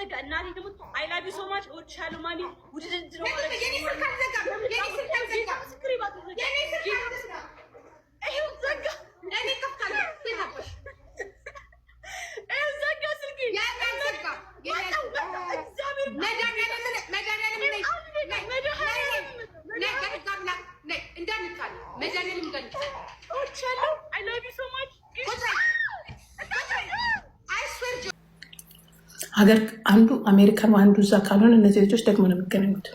ዘጋ እናቴ ደግሞ አይ ላቭ ዩ ሶ ማች እወድሻለሁ ማሚ ውድድድ ነው ማለት ነው። ሀገር አንዱ አሜሪካን አንዱ እዛ ካልሆነ እነዚህ ልጆች ደግሞ ነው የሚገናኙት።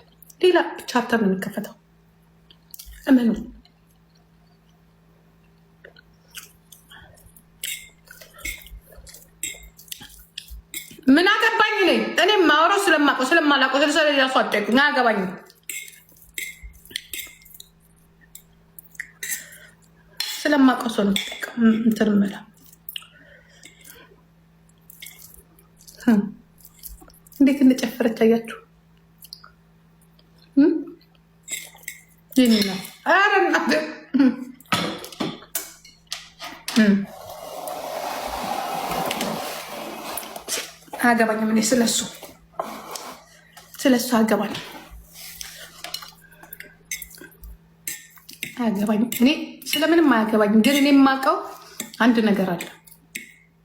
ሌላ ቻፕተር ነው የሚከፈተው። እመኑ። ምን አገባኝ እኔ ማውራው ስለማውቀው ስለማላውቀው ስለሌላ ሰው አትጠይቁኝ። አያገባኝም። ስለማውቀው ሰው ነው እንትን የምለው። እንዴት እንደጨፈረች አያችሁ? ይህን ነው አያገባኝም። እኔ ስለሱ አያገባኝም። እኔ ስለምንም አያገባኝም። ግን እኔ የማውቀው አንድ ነገር አለ።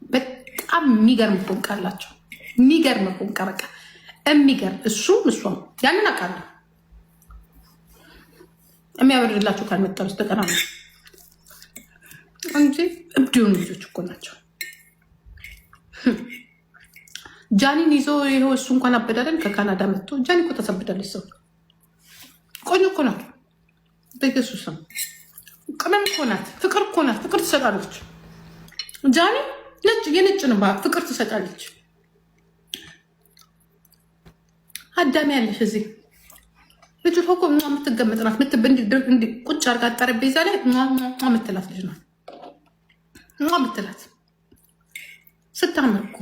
በጣም የሚገርም ፎንቃ አላቸው። የሚገርም ፎንቃ በቃ የሚገርም እሱም ያንን አውቃለሁ። የሚያበርድላቸው ካልመጣ በስተቀር እንጂ እብድዩን ልጆች እኮ ናቸው። ጃኒን ይዞ ይኸው እሱ እንኳን አበዳለን ከካናዳ መጥቶ ጃኒ እኮ ተሰብዳለች። ሰው ቆንጆ እኮ ናት። በኢየሱስም ቅመም እኮ ናት። ፍቅር እኮ ናት። ፍቅር ትሰጣለች። ጃኒ የነጭ ነው ፍቅር ትሰጣለች። አዳሚ ያለሽ እዚህ ልጅ እኮ የምትገመጥ ናት። ቁጭ አርጋ ጠረጴዛ ላይ ምትላት ልጅ ናት። ምትላት ስታምር እኮ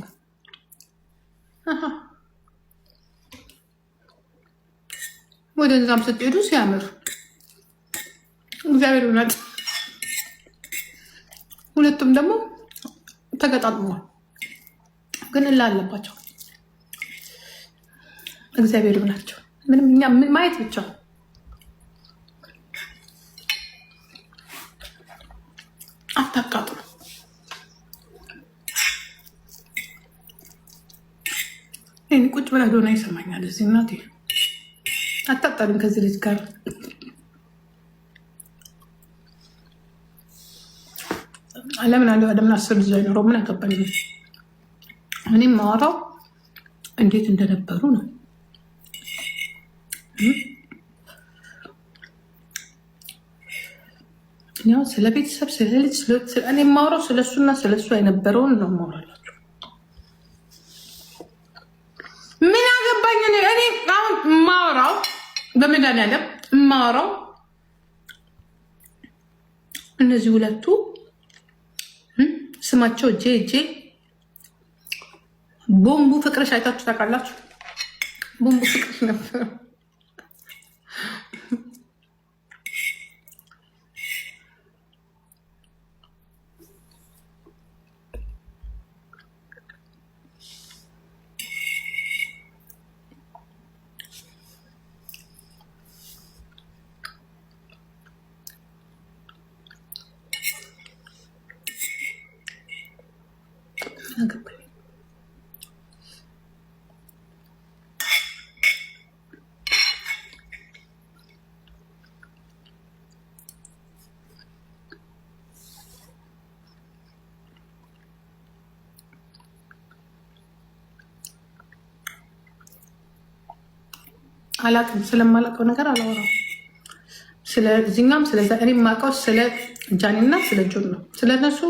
ወደ እዛም ስትሄዱ ሲያምር እግዚአብሔር ይሆናል። ሁለቱም ደግሞ ተገጣጥመዋል፣ ግን እላለባቸው እግዚአብሔር ይሆናቸው። ምንም እኛ ማየት ብቻ አታቃጥሉ። ይህን ቁጭ ብላ ሆና ይሰማኛል። እዚህ እናቴ አታጣሉም ከዚህ ልጅ ጋር። ለምን ለምን 10 ልጅ አይኖረው? ምን አገባኝ? እኔም ማወራው እንዴት እንደነበሩ ነው። ያው ስለ ቤተሰብ ስለ ልጅ እኔ ማውራው ስለሱና ስለሱ የነበረውን ነው ማውራላችሁ። ምን አገባኝ? እኔ አሁን ማውራው በመድኃኒዓለም ማውራው እነዚህ ሁለቱ ስማቸው ጄጄ ቦምቡ ፍቅርሽ አይታችሁ ታውቃላችሁ? ቦምቡ ፍቅርሽ ነበር። አላቅም። ስለማላውቀው ነገር አላወራም። ስለዚህኛም ስለዛ እኔ የማውቀው ስለ ጃኒና ስለ ጆን ነው። ስለነሱ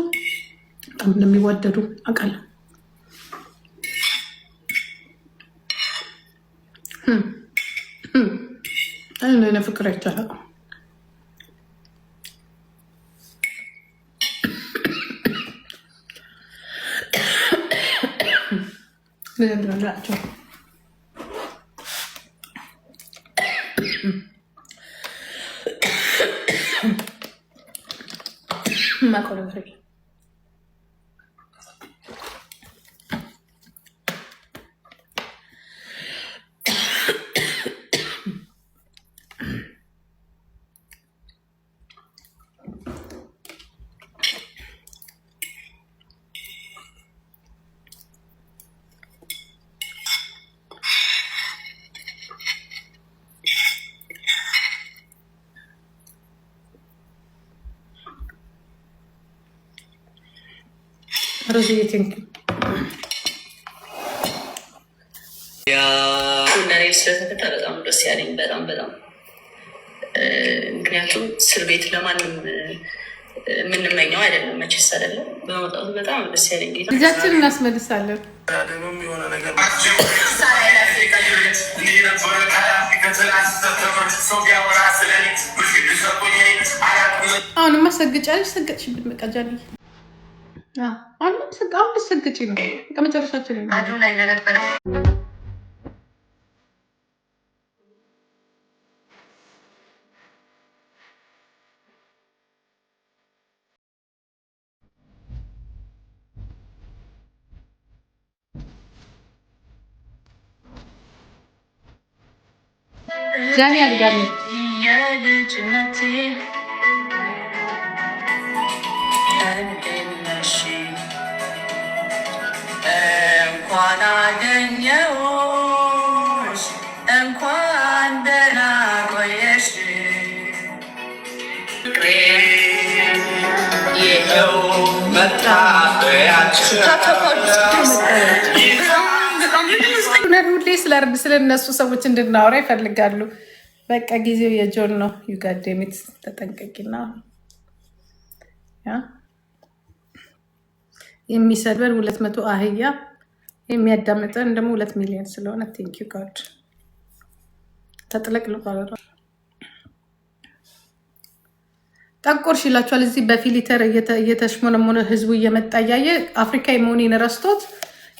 በጣም እንደሚዋደዱ አውቃለሁ። እኔ ፍቅር አይቻልም። ለምንድነው ማቆ ነገር ሮዝዬ ቴንክ ያ እንደኔ ስለተፈታ በጣም ደስ ያለኝ በጣም ምክንያቱም እስር ቤት ለማንም የምንመኘው አይደለም መቼስ አይደለም። በመውጣቱ በጣም ደስ ያለኝ ጌታ ልጃችን እናስመልሳለን። አሁንማ ሰግጫለሽ፣ ሰገጥሽብን በቃ ጃኒ። አሁን ሰግጪ ነው ከመጨረሻችን ጃኒ አድጋለች። እንኳን አገኘሁሽ እንኳን ደህና ቆየሽ ይኸው ሁሌ ስለ እነሱ ሰዎች እንድናወራ ይፈልጋሉ። በቃ ጊዜው የጆን ነው። ዩጋዴሚት ተጠንቀቂና የሚሰድበን 200 አህያ የሚያዳምጠን ደግሞ 2 ሚሊዮን ስለሆነ ቴንኪዩ ጋድ ተጥለቅልቋል። ጠቆርሽ ይላችኋል። እዚህ በፊሊተር እየተሽሞነሞነ ህዝቡ እየመጣ እያየ አፍሪካዊ መሆኔን ረስቶት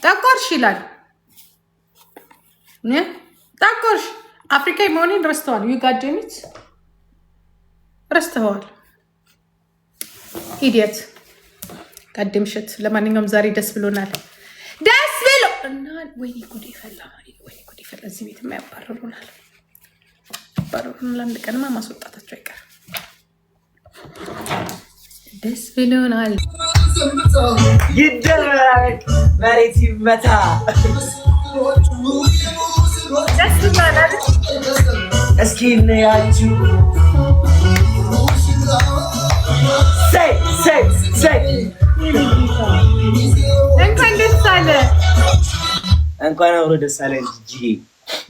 ጠቆርሽ ይላል። ጠቆርሽ አፍሪካዊ መሆኔን ረስተዋል። ዩጋዴሚት ረስተዋል። ኢዲየት ቀደምሽት። ለማንኛውም ዛሬ ደስ ብሎናል። ደስ ብሎ እና ወይኔ ጉዴ ፈላ፣ ወይኔ ጉዴ ፈላ። እዚህ ቤት ያባረሩናል። አንድ ቀንማ ማስወጣታቸው አይቀርም። ደስ ብሎናል። ይደረግ መሬት ይመታ። እስኪ እንያችሁ እንኳን ደስ አለ። እንኳን አብሮ ደስ አለ። ጂጂ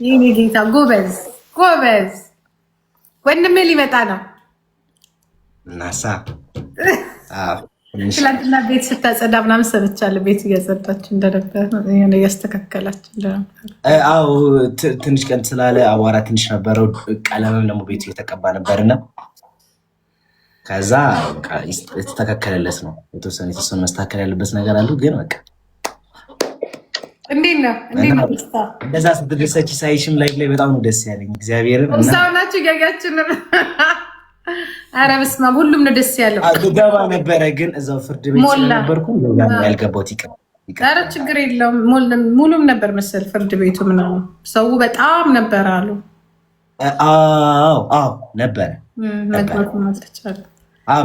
ይሄኔ ጌታ ጎበዝ ጎበዝ። ወንድሜ ሊመጣ ነው። እናሳ ትላንትና ቤት ስታጸዳ ምናምን ሰምቻለሁ። ቤት እያጸዳች እንደነበር እያስተካከላችሁ እንደነበር። አዎ ትንሽ ቀን ስላለ አቧራ ትንሽ ነበረው። ቀለምም ደግሞ ቤቱ እየተቀባ ነበርና ከዛ የተስተካከለለት ነው። የተወሰነ መስተካከል ያለበት ነገር አሉ። ግን በቃ እንዴት ነው እንደዛ ስትደሰች ሳይሽም ላይ በጣም ነው ደስ ያለኝ። እግዚአብሔርን ሳውናችሁ ገጋችን ነው። ኧረ በስመ አብ ሁሉም ነው ደስ ያለው። ገባ ነበረ ግን እዛው ፍርድ ቤት ስለነበርኩ ያልገባሁት ይቀር። ኧረ ችግር የለውም። ሙሉም ነበር መሰል ፍርድ ቤቱ ምናምን ሰው በጣም ነበር አሉ። አዎ ነበረ።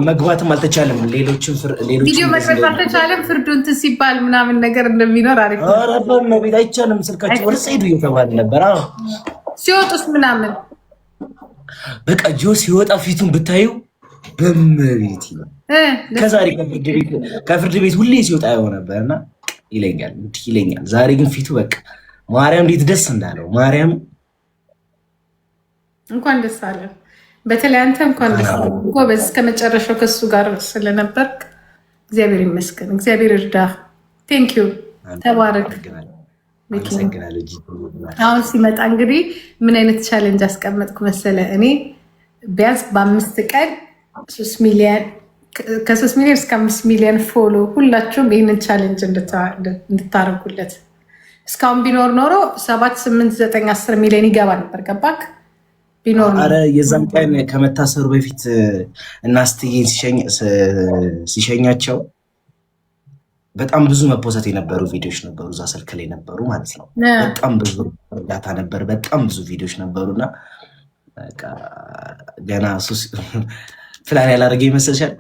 መግባትም አልተቻለም። ሌሎችም ቪዲዮ መቅረጽ አልተቻለም። ፍርዱ እንትን ሲባል ምናምን ነገር እንደሚኖር አሪፍ ነው። ቤት አይቻልም። ስልካቸው ወደ ሄዱ እየተባለ ነበር። ሲወጡስ ምናምን በቃ ጆ ሲወጣ ፊቱን ብታዩ በመቤት ነው። ከዛሬ ከፍርድ ቤት ሁሌ ሲወጣ የሆነ ነበርና ይለኛል። ዛሬ ግን ፊቱ በቃ ማርያም እንዴት ደስ እንዳለው ማርያም እንኳን ደስ አለ። በተለይ አንተ እንኳን ደስ አለ ጎበዝ። እስከመጨረሻው ከሱ ጋር ስለነበርክ እግዚአብሔር ይመስገን። እግዚአብሔር እርዳ። ቴንኪዩ ተባረክ። አሁን ሲመጣ እንግዲህ ምን አይነት ቻሌንጅ አስቀመጥኩ መሰለ? እኔ ቢያንስ በ5 ቀን 3 ሚሊዮን ከ3 ሚሊዮን እስከ 5 ሚሊዮን ፎሎ ሁላችሁም ይህንን ቻሌንጅ እንድታደርጉለት። እስካሁን ቢኖር ኖሮ 7፣ 8፣ 9፣ 10 ሚሊዮን ይገባ ነበር። ገባክ? ቢኖር ኧረ የዛን ቀን ከመታሰሩ በፊት እናስትዬን ሲሸኛቸው በጣም ብዙ መፖሰት የነበሩ ቪዲዮዎች ነበሩ። እዛ ስልክ ላይ ነበሩ ማለት ነው። በጣም ብዙ እርዳታ ነበር። በጣም ብዙ ቪዲዮዎች ነበሩና ገና ፕላን ያላደረገ ይመስልሻል?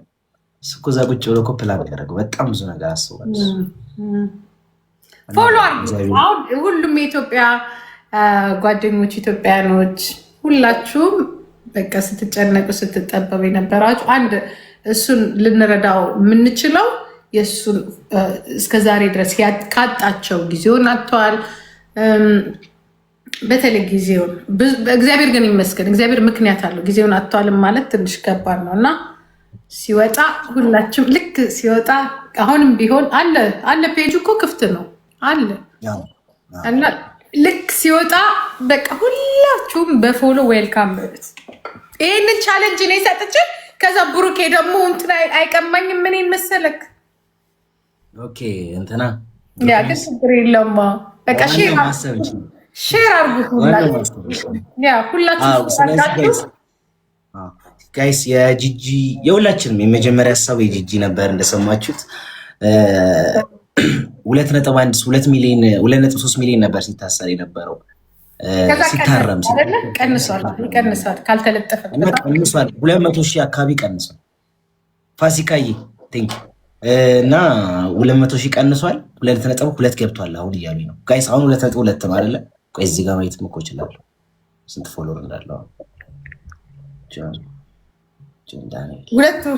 እኮ እዛ ቁጭ ብሎ እኮ ፕላን ያደረገው በጣም ብዙ ነገር አስቧል። ፎሎ አሁን ሁሉም የኢትዮጵያ ጓደኞች ኢትዮጵያኖች ሁላችሁም በቃ ስትጨነቁ ስትጠበቡ የነበራችሁ አንድ እሱን ልንረዳው የምንችለው የእሱን እስከዛሬ ድረስ ካጣቸው ጊዜውን አጥተዋል። በተለይ ጊዜውን እግዚአብሔር ግን ይመስገን፣ እግዚአብሔር ምክንያት አለው። ጊዜውን አጥተዋልም ማለት ትንሽ ከባድ ነው እና ሲወጣ ሁላችሁም ልክ ሲወጣ አሁንም ቢሆን አለ ፔጁ እኮ ክፍት ነው አለ እና ልክ ሲወጣ በቃ ሁላችሁም በፎሎ ዌልካም በሉት። ይህንን ቻለንጅ ነው የሰጥች። ከዛ ብሩኬ ደግሞ እንትና አይቀማኝም ምንን መሰለክ እንትና ያ ግን ችግር የለውም። በቃ ሼር አርጉት ሁላችሁ ጋይስ። የጂጂ የሁላችንም የመጀመሪያ ሀሳብ የጂጂ ነበር እንደሰማችሁት 2.3 ሚሊዮን ነበር ሲታሰር የነበረው። ሲታረም ይቀንሳል ካልተለጠፈ ቀንሷል። 200,000 አካባቢ ቀንሷል። ፋሲካዬ ቴንክ እና 200,000 ቀንሷል። 2.2 ገብቷል አሁን እያሉኝ ነው ጋይስ። አሁን 2.2 ነው አይደለ? ቆይ እዚህ ጋር ማየት እኮ እችላለሁ ስንት ፎሎወር እንዳለው።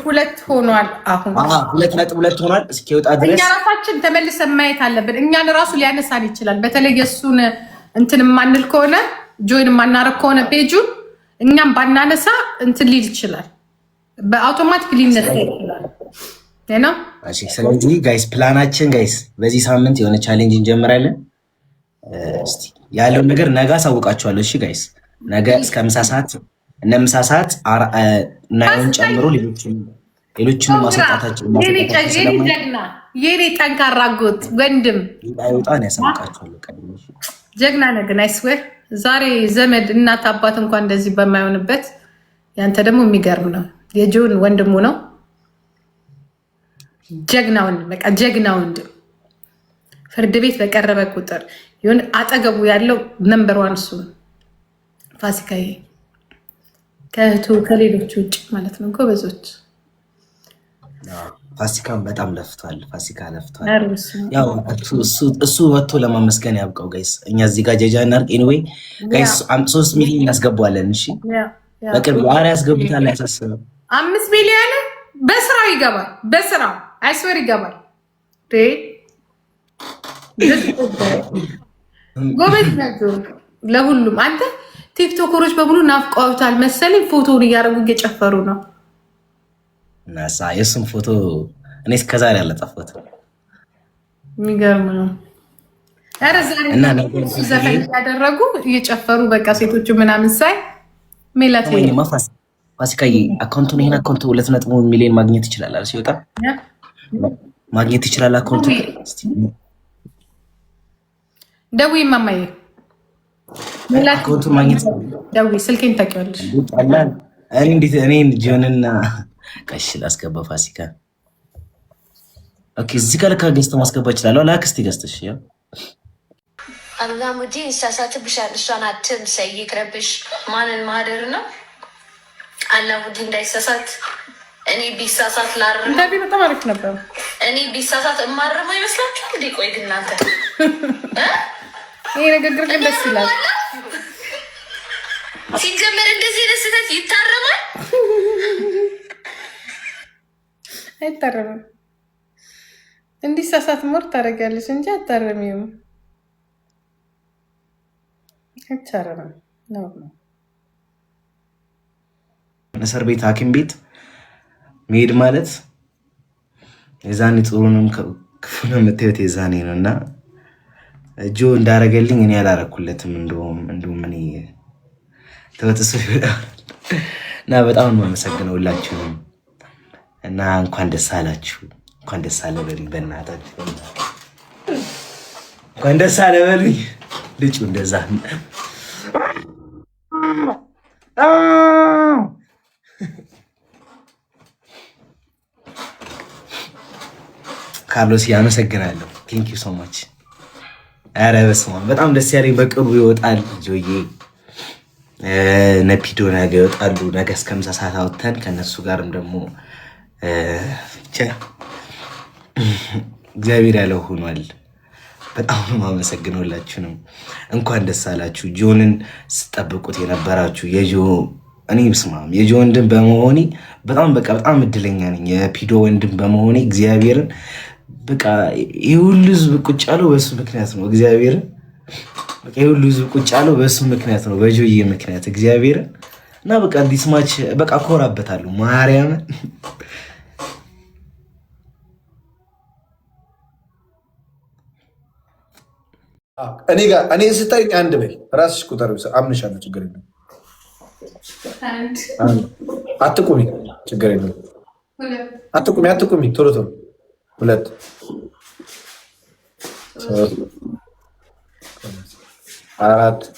ሁለት ሆኗል። አሁን 2.2 ሆኗል። እስኪወጣ ድረስ እኛ ራሳችን ተመልሰን ማየት አለብን። እኛን ራሱ ሊያነሳን ይችላል። በተለይ የእሱን እንትን የማንል ከሆነ ጆይን የማናረግ ከሆነ ፔጁን እኛም ባናነሳ እንትን ሊል ይችላል። በአውቶማቲክ ሊነሳ ይችላል ነው። ስለዚህ ጋይስ ፕላናችን ጋይስ በዚህ ሳምንት የሆነ ቻሌንጅ እንጀምራለን። እስቲ ያለውን ነገር ነገ አሳውቃችኋለሁ። እሺ ጋይስ ነገ እስከ ምሳ ሰዓት ምሳ ሰዓት ናየውን ጨምሮ ሌሎችንም ማስወጣታችን የኔ ጠንካራ ጎት ወንድም አይወጣን ያሳውቃችኋለሁ። ጀግና ነግን አይስዌር ዛሬ ዘመድ እናት አባት እንኳን እንደዚህ በማይሆንበት ያንተ ደግሞ የሚገርም ነው። የጆን ወንድሙ ነው። ጀግና ወንድም፣ በቃ ጀግና ወንድም። ፍርድ ቤት በቀረበ ቁጥር ይሁን አጠገቡ ያለው ነምበር 1 እሱ ፋሲካዬ ከእህቱ ከሌሎች ውጭ ማለት ነው። ጎበዞች። ፋሲካን በጣም ለፍቷል። ፋሲካ ለፍቷል። ያው እሱ ወጥቶ ለማመስገን ያብቀው ጋይስ። እኛ እዚህ ጋር ጀጃ እናርቅ። ኤኒዌይ ጋይስ 3 ሚሊዮን እናስገባዋለን። እሺ በቅርብ አረ ያስገቡታል። ያሳስበው 5 ሚሊዮን በስራው ይገባል። በስራው አይስወር ይገባል። ጎበዝ ናቸው ለሁሉም። አንተ ቲክቶከሮች በሙሉ ናፍቀውታል መሰለኝ። ፎቶውን እያደረጉ እየጨፈሩ ነው። ናሳ የሱን ፎቶ እኔ እስከዛሬ ያለጠፎት የሚገርም ነው። ኧረ ዛሬ ዘፈን እያደረጉ እየጨፈሩ በቃ ሴቶቹ ምናምን ሳይ ሜላት ፋሲካዬ አካውንቱን ይሄን አካውንቱ 2 ሚሊዮን ማግኘት ይችላል። ሲወጣ ማግኘት ይችላል አካውንቱ። ደውዪ ማማዬ አካውንቱን ማግኘት ደውዪ። ስልኬን ታውቂዋለሽ። እኔ እንዴት እኔ ጆንና ቀሽ ላስገባ ፋሲካ። ኦኬ እዚህ ጋር ገዝተ ማስገባ ይችላል። ላክስቲ ገዝተሽ ያው አብዛሙዲ ሳሳትብሻል። እሷን አትምሰይ፣ ይቅረብሽ። ማንን ማህደር ነው አላሙዲ እንዳይሳሳት። እኔ ቢሳሳት ላርም እንደቢ በጣም አሪፍ ነበር። እኔ ቢሳሳት እማርመው ይመስላችኋል እንዴ? ቆይ ግን እናንተ ይሄ ንግግር ግን ደስ ይላል። ሲጀመር እንደዚህ ደስታት ይታረማል? አይታረምም። እንዲሳሳት ሞር ታደርጊያለሽ እንጂ አታረሚውም። አይታረምም ነው። እስር ቤት ሐኪም ቤት መሄድ ማለት የዛኔ ጥሩንም ክፉንም የምታዩት የዛኔ ነው እና እጆ እንዳረገልኝ እኔ አላረኩለትም። እንደውም እኔ ተወጥሶ ይወጣል እና በጣም ነው የማመሰግነው ሁላችሁም እና እንኳን ደስ አላችሁ፣ እንኳን ደስ አለ በሉኝ። በእናታችሁ እንኳን ደስ አለ በሉኝ። ልጩ እንደዛ ካርሎስ ያመሰግናለሁ። ቴንክ ዩ ሶ ማች። ኧረ በስመ አብ በጣም ደስ ያለኝ በቅርቡ ይወጣል። ጆዬ ነፒዶ ነገ ይወጣሉ። ነገ እስከ ምሳ ሰዓት አውጥተን ከነሱ ጋርም ደግሞ እግዚአብሔር ያለው ሆኗል። በጣም ነው የማመሰግነው ሁላችሁንም። እንኳን ደስ አላችሁ። ጆንን ስጠብቁት የነበራችሁ የጆ እኔ ብስማም የጆ ወንድም በመሆኔ በጣም በቃ በጣም እድለኛ ነኝ። የፒዶ ወንድም በመሆኔ እግዚአብሔርን በቃ ይህ ሁሉ ህዝብ ቁጭ ያለው በሱ ምክንያት ነው። እግዚአብሔርን በቃ ይህ ሁሉ ህዝብ ቁጭ ያለው በሱ ምክንያት ነው፣ በጆዬ ምክንያት እግዚአብሔርን እና በቃ ዲስማች በቃ ኮራበታለሁ ማርያምን። እኔ ስታይኝ አንድ በይ ራስሽ ቁጥር አምንሻለሁ። ችግር የለም አትቁሚ፣ ችግር የለም አትቁሚ። ቶሎ ቶሎ 2 3 4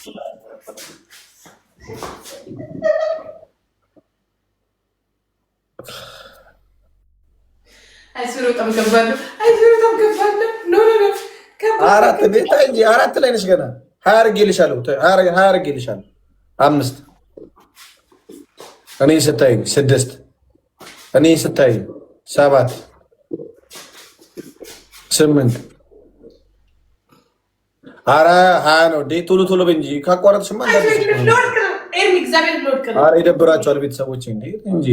4 ላይ ነሽ ገና 20 አድርጌልሻለሁ። 20 አድርጌልሻለሁ። 5 እኔ ስታይ 6 እኔ ስታይ 7 8 ኧረ 20 ነው። ቶሎ ቶሎ በይ እንጂ ካቋረጥሽማ ይደብራቸዋል ቤተሰቦች እንጂ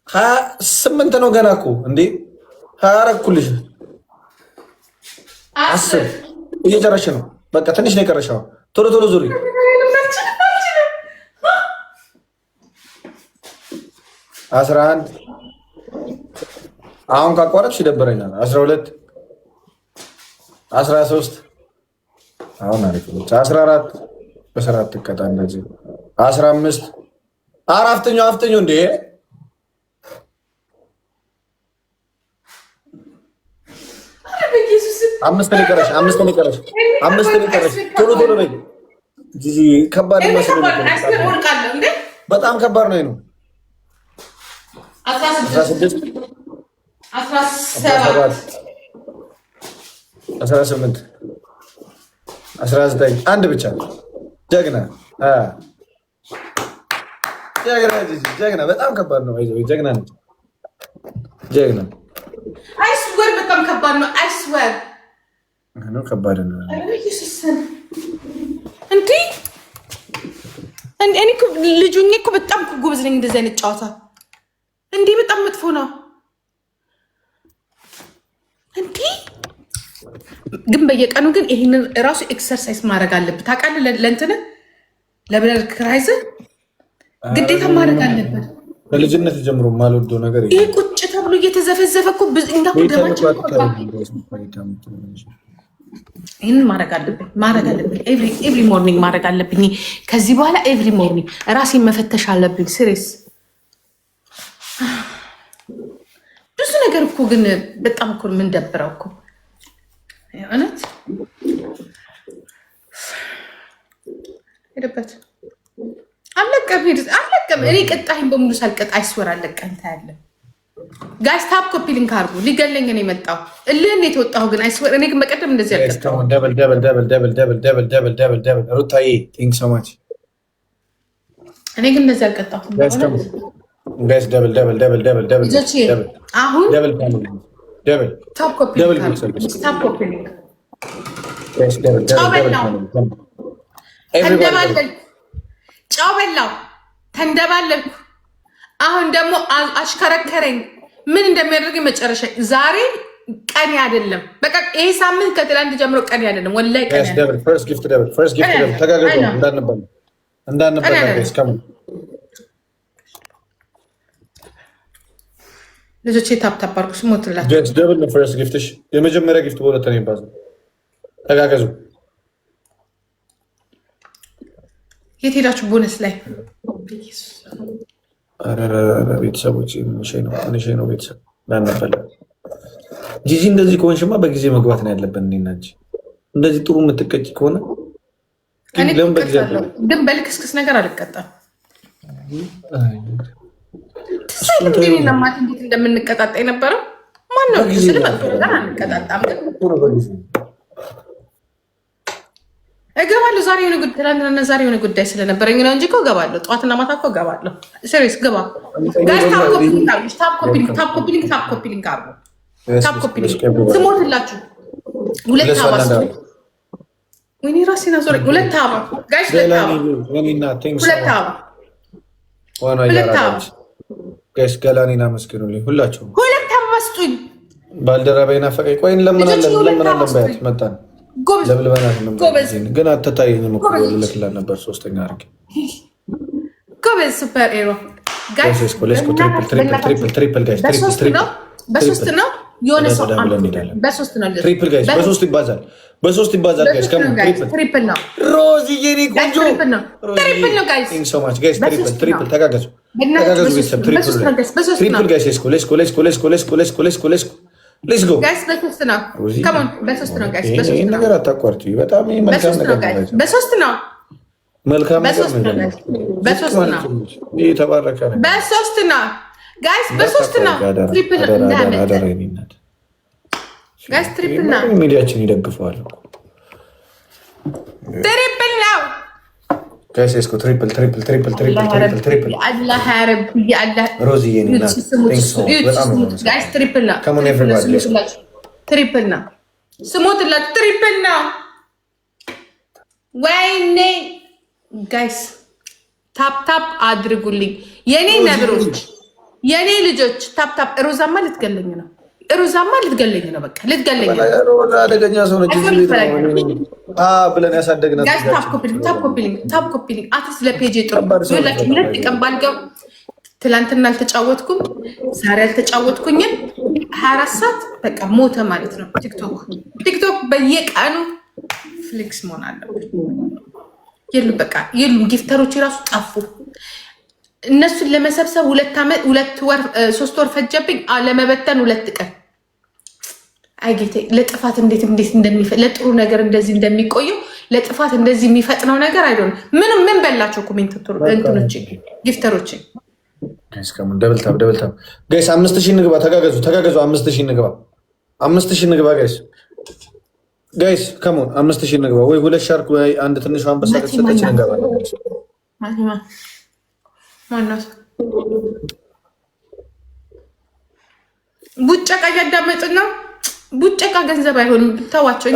28 ነው ገና እኮ እንዴ 20 አደረኩልሽ። 10 እየጨረሽ ነው። በቃ ትንሽ ነው የቀረሽው። ቶሎ ቶሎ ዙሪ። 11 አሁን ካቋረጥሽ ይደብረኛል። 12 13 አሁን አሪፍ ነው። 14 በሰራት ተቀጣ እንደዚህ 15 አራፍተኛው እንዴ አምስት ነው የቀረሽ። ቶሎ ቶሎ በይ ጂጂ። ከባድ መስሎ በጣም ከባድ ነው። 16 17 18 19 አንድ ብቻ ጀግና ጀግና። በጣም ከባድ ነው። ጀግና ነች። ጀግና አይስወር በጣም ከባድ ነው። አይስወር ነው ከባድ ነው። እንዴ እኔ እኮ ልጁኝ እኮ በጣም ጎበዝ ነኝ እንደዚህ አይነት ጨዋታ። እንዴ በጣም መጥፎ ነው። እንዴ ግን በየቀኑ ግን ይሄንን ራሱ ኤክሰርሳይዝ ማድረግ አለብህ ታውቃለህ። ለእንትን ለብለድ ክራይዝ ግዴታ ማድረግ አለበት። በልጅነት ጀምሮ የማልወደው ነገር ይሄ ቁጭ ተብሎ እየተዘፈዘፈ እኮ ይህንን ማድረግ አለብኝ። ኤቭሪ ሞርኒንግ ማድረግ አለብኝ። ከዚህ በኋላ ኤቭሪ ሞርኒንግ ራሴን መፈተሽ አለብኝ። ሲሪየስ ብዙ ነገር እኮ ግን በጣም እኮ የምንደብረው እኮ እውነት ሄደበት አለቀም። እኔ ቀጣይም በሙሉ ሳልቀጣ አይስወር አለቀም። ታያለህ ጋይስ ታፕ ኮፒ ሊንክ አድርጉ። ሊገለኝ ነው የመጣው እልህን የተወጣሁ ግን አይስወር። እኔ ግን በቀደም እንደዚህ አልቀጣሁም። ደብል ሩታዬ ቴንክ ሶ ማች። እኔ ግን እንደዚህ አልቀጣሁም። ጋይስ ደብል አሁን ደብል ታፕ ኮፒ ሊንክ ጫው በላው ተንደባለልኩ። አሁን ደግሞ አሽከረከረኝ። ምን እንደሚያደርገኝ መጨረሻ ዛሬ ቀን አይደለም። በቃ ይሄ ሳምንት ከትላንት ጀምሮ ቀን አይደለም። ወላሂ ቀን አይደለም። ፈርስት ጊፍት ተጋገዙ እንዳንባል ጋይስ ካም ልጆቼ ታፕ አድርጉ። ስሞትላችሁ ጋይስ ደብል ነው ፈርስት ጊፍትሽ። የመጀመሪያ ጊፍት በሁለት ነው ይባዛል። ተጋገዙ። የት ሄዳችሁ? ቦነስ ላይ ቤተሰቦች ትንሽ ነው ቤተሰብ ላነበለ ጂጂ እንደዚህ ከሆንሽማ በጊዜ መግባት ነው ያለብን። እኔና እንጂ እንደዚህ ጥሩ የምትቀጭ ከሆነ ግን በልክስክስ ነገር አልቀጣም። ትሳይልም ጊዜ ለማት እንዴት እንደምንቀጣጣ የነበረው ማነው? አንቀጣጣም እገባለሁ። ዛሬ የሆነ ጉዳይ ትናንትና ዛሬ የሆነ ጉዳይ ስለነበረኝ ነው እንጂ እኮ እገባለሁ። ጠዋትና ማታ እኮ እገባለሁ። ሲሪየስ ግባ። ታፕ ኮፒ ሊንክ አድርጉ። ስሞትላችሁ 2 አባስ ወይኔ ራሴን አዞረኝ። ሁለት አበባ ጋይስ፣ ሁለት አበባ ዋና ያራዳች ጋይስ፣ ገላኔና መስኪኑልኝ ሁላችሁም። ሁለት አበባ ስጡኝ። ባልደረባዬ ናፈቀኝ። ቆይ እንለምናለን በያት መጣን ለብልበናት ግን አትታየኝም እኮ ልልክላት ነበር። ሶስተኛ አድርጌ ጎበዝ ሱፐር ኤሮ ጋይስ፣ በሶስት ነው የሆነ ሰው በሶስት ነው ትሪፕል ጋይስ፣ በሶስት ይባዛል ጋይስ። ትሪፕል ነው ሮዚ የኔ ቆንጆ፣ ትሪፕል ነው ጋይስ። ቴንክስ ሶ ማች ጋይስ። ትሪፕል ተጋገዙ ቤተሰብ። ትሪፕል ጋይስ፣ ሌትስ ጎ ጋይስ። በሶስት ነው ካም ኦን፣ በሶስት ነው ጋይስ። በሶስት ነው ነገር አታቋርጪ። በጣም መልካም ነገር ነው። በሶስት ነው መልካም ነገር ነው። በሶስት ነው የተባረከ ነው። በሶስት ነው ጋይስ፣ በሶስት ነው። ትሪፕል ጋይስ፣ ትሪፕል ነው። ሚዲያችን ይደግፈዋል እኮ ትሪፕል ነው ጋይስ። እስኮ ትሪፕል አላህ ያረብ ያአላህ ሮዚ የኔ ናት። ጋይስ፣ ትሪፕል ነው። ካም ኦን ኤቨሪባዲ ትሪፕል ነው። ስሞትላት ትሪፕል ነው። ወይኔ ጋይስ፣ ታፕ አድርጉልኝ የኔ ነብሮች፣ የኔ ልጆች። ታፕ ሮዛማ ልትገለኝ ነው። በቃ ልትገለኝ ነው። ሮዛ አደገኛ ሰው ነች ብለን ያሳደግናት። ታፕ ኮፒሊንግ አትስ ለፔጅ ጥሩ ሁለት ቀን ባልገው። ትላንትና አልተጫወትኩም፣ ዛሬ አልተጫወትኩኝም። 24 ሰዓት በቃ ሞተ ማለት ነው። ቲክቶክ በየቀኑ ፍሌክስ መሆን አለበት። በቃ የሉም። ጊፍተሮች ራሱ ጠፉ። እነሱን ለመሰብሰብ 3 ወር ፈጀብኝ። ለመበተን 2 ቀን። አይጌቴ ለጥፋት እንዴት ለጥሩ ነገር እንደዚህ እንደሚቆዩ ለጥፋት እንደዚህ የሚፈጥነው ነገር አይደለም። ምን በላቸው ኮሜንቶች ጊፍተሮች ደብልታብ ጋይስ 5000 ንግባ። ተጋገዙ 5000 ንግባ ጋይስ ከሞን 5000 ንግባ። ወይ 2 ሻርክ ወይ አንድ ትንሽ አንበሳ ከተሰጠች እንገባለን። ቡጨቃ እያዳመጥን ነው። ቡጨቃ ገንዘብ አይሆንም። ተዋቸው።